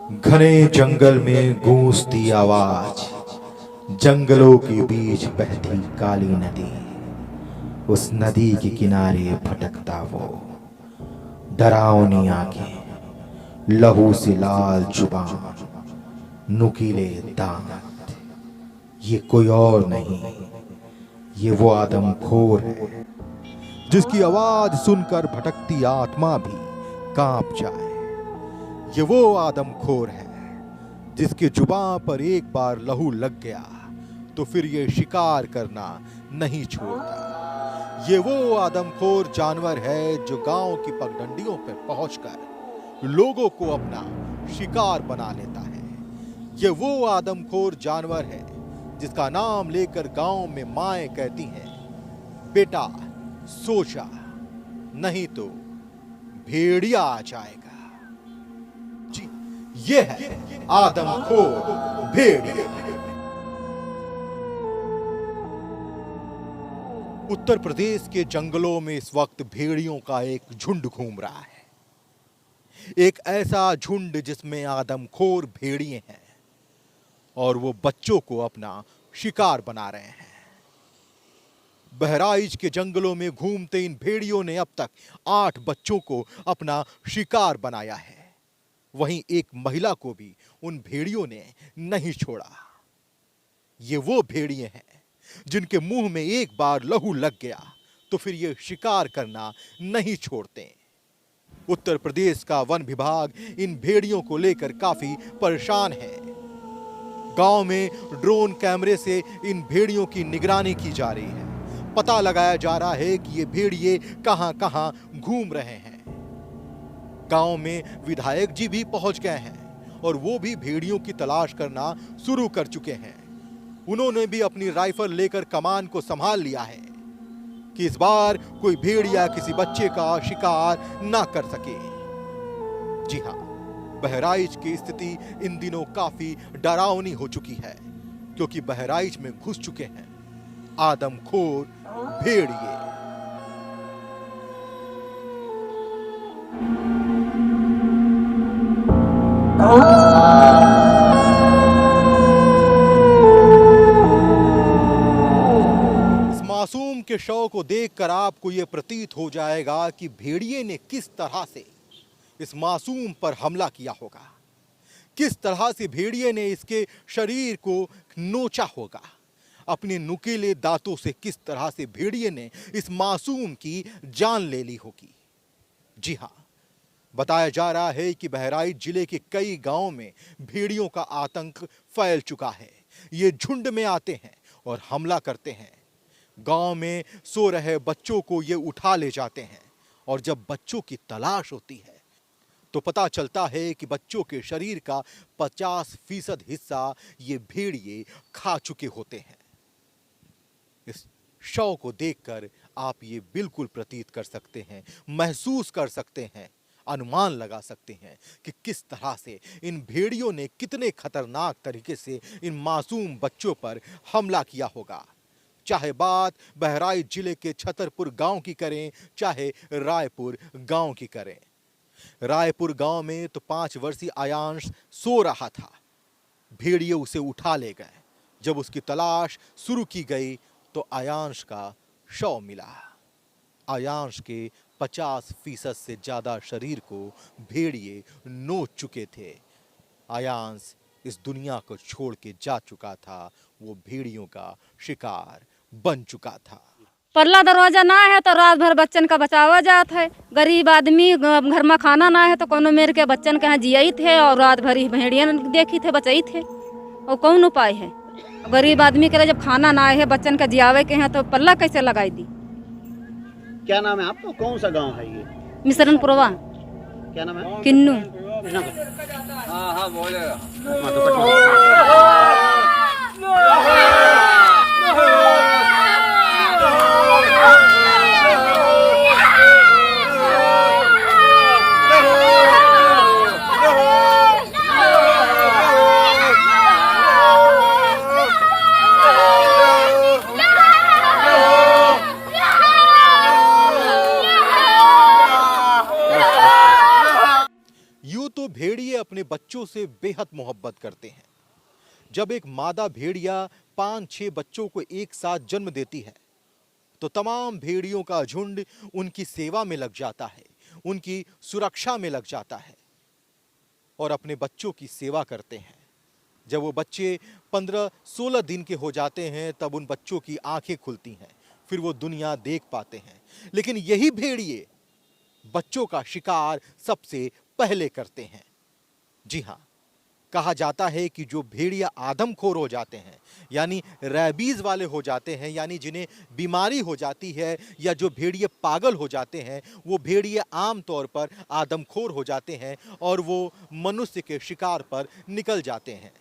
घने जंगल में गूंजती आवाज, जंगलों के बीच बहती काली नदी। उस नदी के किनारे भटकता वो डरावनी आंखें, लहू से लाल जुबान, नुकीले दांत। ये कोई और नहीं, ये वो आदमखोर है जिसकी आवाज सुनकर भटकती आत्मा भी कांप जाए। ये वो आदमखोर है जिसके जुबान पर एक बार लहू लग गया तो फिर ये शिकार करना नहीं छोड़ता। ये वो आदमखोर जानवर है जो गांव की पगडंडियों पर पहुंचकर लोगों को अपना शिकार बना लेता है। ये वो आदमखोर जानवर है जिसका नाम लेकर गांव में माएं कहती हैं, बेटा सो जा, नहीं तो भेड़िया आ जाएगा। जी, ये है आदमखोर भेड़िया। उत्तर प्रदेश के जंगलों में इस वक्त भेड़ियों का एक झुंड घूम रहा है। एक ऐसा झुंड जिसमें आदमखोर भेड़िए हैं और वो बच्चों को अपना शिकार बना रहे हैं। बहराइच के जंगलों में घूमते इन भेड़ियों ने अब तक 8 बच्चों को अपना शिकार बनाया है। वहीं एक महिला को भी उन भेड़ियों ने नहीं छोड़ा। ये वो भेड़िए हैं जिनके मुंह में एक बार लहू लग गया तो फिर ये शिकार करना नहीं छोड़ते। उत्तर प्रदेश का वन विभाग इन भेड़ियों को लेकर काफी परेशान है। गांव में ड्रोन कैमरे से इन भेड़ियों की निगरानी की जा रही है। पता लगाया जा रहा है कि ये भेड़िए कहां-कहां घूम रहे हैं। गांव में विधायक जी भी पहुंच गए हैं और वो भी भेड़ियों की तलाश करना शुरू कर चुके हैं। उन्होंने भी अपनी राइफल लेकर कमान को संभाल लिया है कि इस बार कोई भेड़िया किसी बच्चे का शिकार ना कर सके। जी हां, बहराइच की स्थिति इन दिनों काफी डरावनी हो चुकी है क्योंकि बहराइच में घुस चुके हैं आदमखोर भेड़िए। इस मासूम के शव को देखकर आपको यह प्रतीत हो जाएगा कि भेड़िए ने किस तरह से इस मासूम पर हमला किया होगा, किस तरह से भेड़िए ने इसके शरीर को नोचा होगा। अपने नुकीले दांतों से किस तरह से भेड़िए ने इस मासूम की जान ले ली होगी। जी हां, बताया जा रहा है कि बहराइच जिले के कई गांवों में भेड़ियों का आतंक फैल चुका है। ये झुंड में आते हैं और हमला करते हैं। गांव में सो रहे बच्चों को ये उठा ले जाते हैं और जब बच्चों की तलाश होती है तो पता चलता है कि बच्चों के शरीर का 50% हिस्सा ये भेड़िए खा चुके होते हैं। इस शव को देखकर आप ये बिल्कुल प्रतीत कर सकते हैं, महसूस कर सकते हैं, अनुमान लगा सकते हैं कि किस तरह से इन भेड़ियों ने कितने खतरनाक तरीके से इन मासूम बच्चों पर हमला किया होगा। चाहे बात बहराइच जिले के छतरपुर गांव की करें, चाहे रायपुर गांव की करें। रायपुर गांव में तो 5 वर्षीय आयांश सो रहा था। भेड़िए उसे उठा ले गए। जब उसकी तलाश शुरू की गई तो आयांश का शव मिला। आयांश के 50% से ज्यादा शरीर को भेड़िए नोच चुके थे। आयांश इस दुनिया को छोड़ के जा चुका था। वो भेड़ियों का शिकार बन चुका था। पल्ला दरवाजा ना है तो रात भर बच्चन का बचावा जात है। गरीब आदमी घर में खाना ना है तो कोनो मेर के बच्चन के यहाँ जियाई थे और रात भर ही भेड़िया देखी थे, बचाई थे। और कौन उपाय है? गरीब आदमी के लिए जब खाना ना है, बच्चन का जियावे के हैं तो पल्ला कैसे लगाई दी? क्या नाम है आपको? कौन सा गांव है ये? मिसरनपुरवा। क्या नाम है? किन्नू। हाँ बोलेगा। दोस्तों, भेड़िए अपने बच्चों से बेहद मोहब्बत करते हैं। जब एक मादा भेड़िया 5-6 बच्चों को एक साथ जन्म देती है तो तमाम भेड़ियों का झुंड उनकी सेवा में लग जाता है, उनकी सुरक्षा में लग जाता है और अपने बच्चों की सेवा करते हैं। जब वो बच्चे 15-16 दिन के हो जाते हैं तब उन बच्चों की आंखें खुलती हैं, फिर वो दुनिया देख पाते हैं। लेकिन यही भेड़िए बच्चों का शिकार सबसे पहले करते हैं। जी हां, कहा जाता है कि जो भेड़िया आदमखोर हो जाते हैं, यानी रैबीज वाले हो जाते हैं, यानी जिन्हें बीमारी हो जाती है या जो भेड़िए पागल हो जाते हैं, वो भेड़िए आमतौर पर आदमखोर हो जाते हैं और वो मनुष्य के शिकार पर निकल जाते हैं।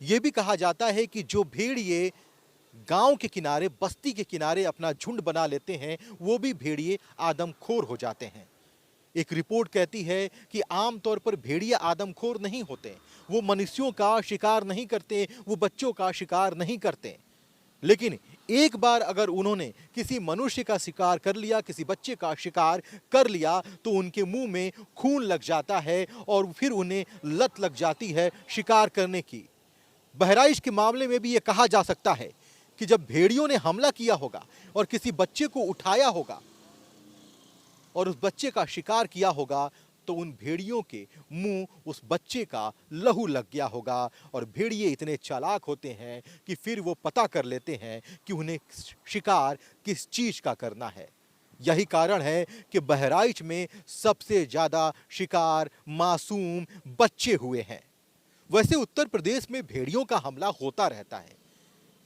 ये भी कहा जाता है कि जो भेड़िए गांव के किनारे, बस्ती के किनारे अपना झुंड बना लेते हैं, वो भी भेड़िए आदमखोर हो जाते हैं। एक रिपोर्ट कहती है कि आमतौर पर भेड़िए आदमखोर नहीं होते, वो मनुष्यों का शिकार नहीं करते, वो बच्चों का शिकार नहीं करते। लेकिन एक बार अगर उन्होंने किसी मनुष्य का शिकार कर लिया, किसी बच्चे का शिकार कर लिया, तो उनके मुंह में खून लग जाता है और फिर उन्हें लत लग जाती है शिकार करने की। बहराइच के मामले में भी ये कहा जा सकता है कि जब भेड़ियों ने हमला किया होगा और किसी बच्चे को उठाया होगा और उस बच्चे का शिकार किया होगा तो उन भेड़ियों के मुंह उस बच्चे का लहू लग गया होगा और भेड़िए इतने चालाक होते हैं कि फिर वो पता कर लेते हैं कि उन्हें शिकार किस चीज का करना है। यही कारण है कि बहराइच में सबसे ज्यादा शिकार मासूम बच्चे हुए हैं। वैसे उत्तर प्रदेश में भेड़ियों का हमला होता रहता है,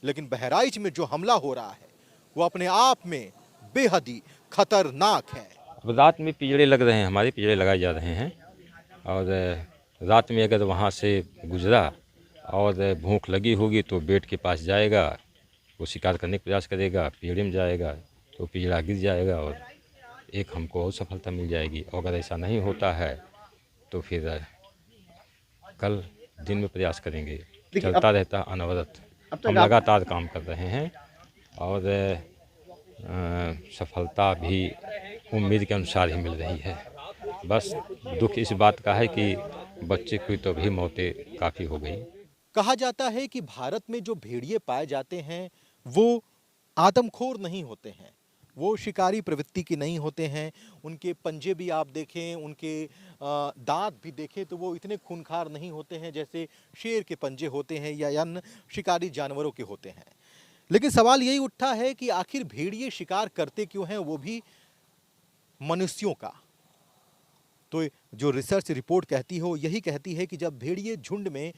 लेकिन बहराइच में जो हमला हो रहा है वो अपने आप में बेहद ही खतरनाक है। रात में पिंजड़े लग रहे हैं, हमारे पिंजड़े लगाए जा रहे हैं और रात में अगर वहाँ से गुजरा और भूख लगी होगी तो बेड के पास जाएगा, वो शिकार करने का प्रयास करेगा, पिंजड़े में जाएगा तो पिंजड़ा गिर जाएगा और एक हमको और सफलता मिल जाएगी। और अगर ऐसा नहीं होता है तो फिर कल दिन में प्रयास करेंगे। चलता रहता अनवरत, हम लगातार काम कर रहे हैं और सफलता भी उम्मीद के अनुसार ही मिल रही है। बस दुख इस बात का है कि बच्चे की तो भी मौतें काफ़ी हो गई। कहा जाता है कि भारत में जो भेड़िए पाए जाते हैं वो आदमखोर नहीं होते हैं, वो शिकारी प्रवृत्ति के नहीं होते हैं। उनके पंजे भी आप देखें, उनके दांत भी देखें तो वो इतने खूंखार नहीं होते हैं जैसे शेर के पंजे होते हैं या अन्य शिकारी जानवरों के होते हैं। लेकिन सवाल यही उठता है कि आखिर भेड़िए शिकार करते क्यों हैं, वो भी मनुष्यों का। तो जो रिसर्च रिपोर्ट कहती हो यही कहती है कि जब भेड़िए झुंड में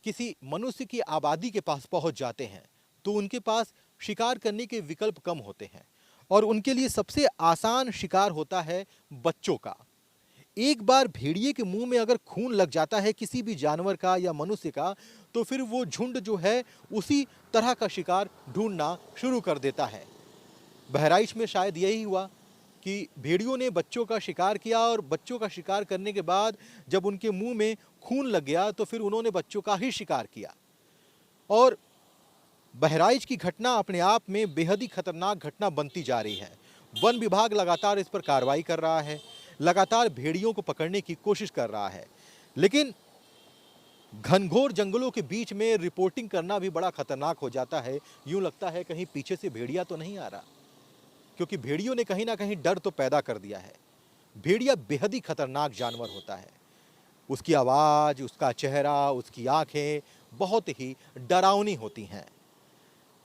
किसी मनुष्य की आबादी के पास पहुंच जाते हैं तो उनके पास शिकार करने के विकल्प कम होते हैं और उनके लिए सबसे आसान शिकार होता है बच्चों का। एक बार भेड़िए के मुंह में अगर खून लग जाता है किसी भी जानवर का या मनुष्य का तो फिर वो झुंड जो है उसी तरह का शिकार ढूंढना शुरू कर देता है। बहराइच में शायद यही हुआ कि भेड़ियों ने बच्चों का शिकार किया और बच्चों का शिकार करने के बाद जब उनके मुंह में खून लग गया तो फिर उन्होंने बच्चों का ही शिकार किया। और बहराइच की घटना अपने आप में बेहद ही खतरनाक घटना बनती जा रही है। वन विभाग लगातार इस पर कार्रवाई कर रहा है, लगातार भेड़ियों को पकड़ने की कोशिश कर रहा है, लेकिन घनघोर जंगलों के बीच में रिपोर्टिंग करना भी बड़ा खतरनाक हो जाता है। यूं लगता है कहीं पीछे से भेड़िया तो नहीं आ रहा, क्योंकि भेड़ियों ने कहीं ना कहीं डर तो पैदा कर दिया है। भेड़िया बेहद ही खतरनाक जानवर होता है। उसकी आवाज़, उसका चेहरा, उसकी आंखें बहुत ही डरावनी होती हैं।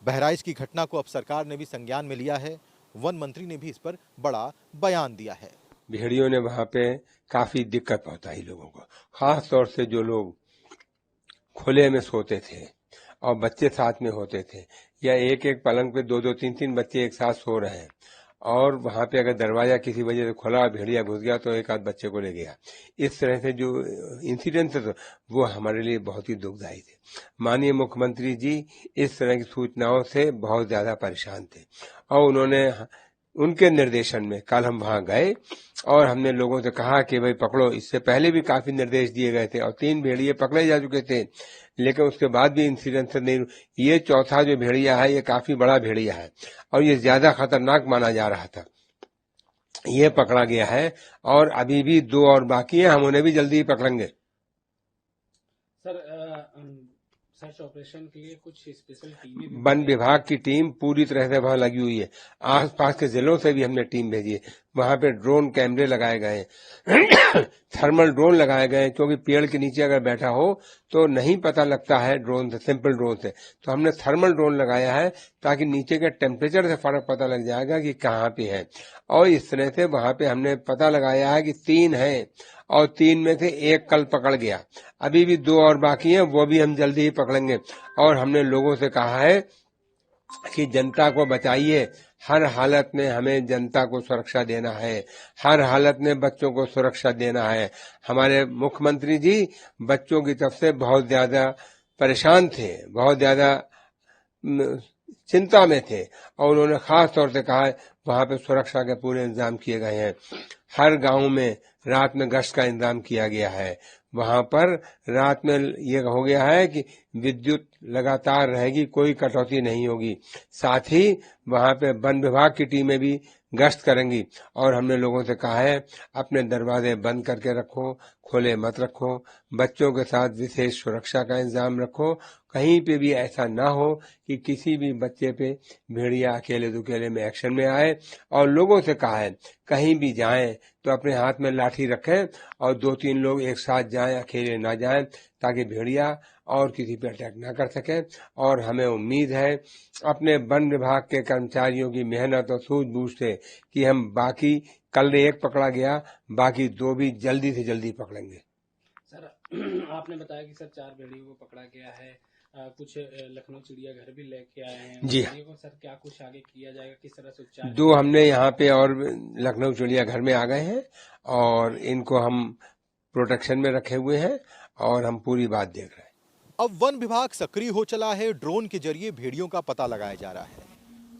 बहराइच की घटना को अब सरकार ने भी संज्ञान में लिया है। वन मंत्री ने भी इस पर बड़ा बयान दिया है। भेड़ियों ने वहाँ पे काफी दिक्कत पहुंचाई लोगों को, खास तौर से जो लोग खुले में सोते थे और बच्चे साथ में होते थे या एक एक पलंग पे 2-2, 3-3 बच्चे एक साथ सो रहे हैं और वहाँ पे अगर दरवाजा किसी वजह से खुला भेड़िया घुस गया तो एक आध बच्चे को ले गया। इस तरह से जो इंसिडेंट थे वो हमारे लिए बहुत ही दुखदायी थे। माननीय मुख्यमंत्री जी इस तरह की सूचनाओं से बहुत ज्यादा परेशान थे और उन्होंने उनके निर्देशन में कल हम वहां गए और हमने लोगों से कहा कि भाई पकड़ो। इससे पहले भी काफी निर्देश दिए गए थे और 3 भेड़िए पकड़े जा चुके थे, लेकिन उसके बाद भी इंसिडेंट नहीं। ये चौथा जो भेड़िया है ये काफी बड़ा भेड़िया है और ये ज्यादा खतरनाक माना जा रहा था। ये पकड़ा गया है और अभी भी 2 और बाकी हैं, हम उन्हें भी जल्दी ही पकड़ेंगे। सर्च ऑपरेशन के लिए कुछ स्पेशल टीमें वन विभाग की टीम पूरी तरह से वहां लगी हुई है। आसपास के जिलों से भी हमने टीम भेजी है। वहां पे ड्रोन कैमरे लगाए गए हैं, थर्मल ड्रोन लगाए गए हैं, क्योंकि पेड़ के नीचे अगर बैठा हो तो नहीं पता लगता है ड्रोन से, सिंपल ड्रोन से। तो हमने थर्मल ड्रोन लगाया है ताकि नीचे के टेम्परेचर से फर्क पता लग जाएगा कि कहाँ पे है। और इस तरह से वहां पे हमने पता लगाया है कि 3 हैं और 3 में से 1 कल पकड़ गया। अभी भी 2 और बाकी हैं, वो भी हम जल्दी ही पकड़ेंगे। और हमने लोगों से कहा है कि जनता को बचाइए, हर हालत में हमें जनता को सुरक्षा देना है, हर हालत में बच्चों को सुरक्षा देना है। हमारे मुख्यमंत्री जी बच्चों की तरफ से बहुत ज्यादा परेशान थे, बहुत ज्यादा चिंता में थे और उन्होंने खास तौर से कहा है वहां पे सुरक्षा के पूरे इंतजाम किए गए हैं। हर गांव में रात में गश्त का इंतजाम किया गया है। वहां पर रात में ये हो गया है कि विद्युत लगातार रहेगी, कोई कटौती नहीं होगी। साथ ही वहां पे वन विभाग की टीमें भी गश्त करेंगी। और हमने लोगों से कहा है अपने दरवाजे बंद करके रखो, खोले मत रखो, बच्चों के साथ विशेष सुरक्षा का इंतजाम रखो। कहीं पे भी ऐसा ना हो कि किसी भी बच्चे पे भेड़िया अकेले दुकेले में एक्शन में आए। और लोगों से कहा है कहीं भी जाएं तो अपने हाथ में लाठी रखें और 2-3 लोग एक साथ जाएं, अकेले ना जाएं, ताकि भेड़िया और किसी पे अटैक ना कर सके। और हमें उम्मीद है अपने वन विभाग के कर्मचारियों की मेहनत और सूझबूझ से कि हम बाकी कल 1 पकड़ा गया, बाकी 2 भी जल्दी से जल्दी पकड़ेंगे। सर आपने बताया कि सर 4 भेड़ियों को पकड़ा गया है, कुछ लखनऊ चिड़ियाघर भी लेके आए हैं। जी को सर क्या कुछ आगे किया जाएगा, किस तरह से उपचार? 2 हमने यहाँ पे और लखनऊ चिड़ियाघर में आ गए हैं और इनको हम प्रोटेक्शन में रखे हुए हैं और हम पूरी बात देख रहे हैं। अब वन विभाग सक्रिय हो चला है। ड्रोन के जरिए भेड़ियों का पता लगाया जा रहा है।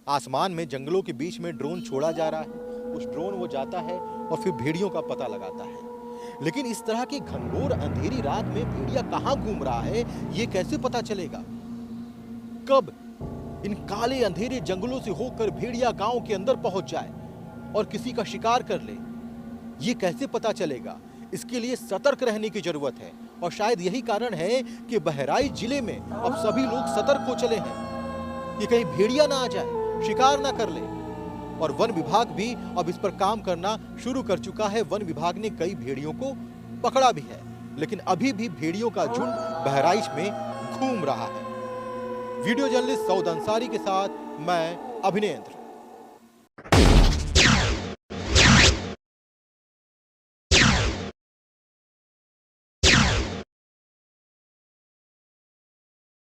आसमान में जंगलों के बीच में ड्रोन छोड़ा जा रहा है। उस ड्रोन वो जाता है और फिर भेड़ियों का पता लगाता है। लेकिन इस तरह की घनघोर अंधेरी रात में भेड़िया कहां घूम रहा है, ये कैसे पता चलेगा? कब इन काले अंधेरे जंगलों से होकर भेड़िया गांव के अंदर पहुंच जाए और किसी का शिकार कर ले, ये कैसे पता चलेगा? इसके लिए सतर्क रहने की जरूरत है। और शायद यही कारण है कि बहराइच जिले में अब सभी लोग सतर्क हो चले हैं कि कहीं भेड़िया ना आ जाए, शिकार ना कर ले। और वन विभाग भी अब इस पर काम करना शुरू कर चुका है। वन विभाग ने कई भेड़ियों को पकड़ा भी है, लेकिन अभी भी भेड़ियों का झुंड बहराइच में घूम रहा है। वीडियो जर्नलिस्ट सऊद अंसारी के साथ मैं अभिनेंद्र।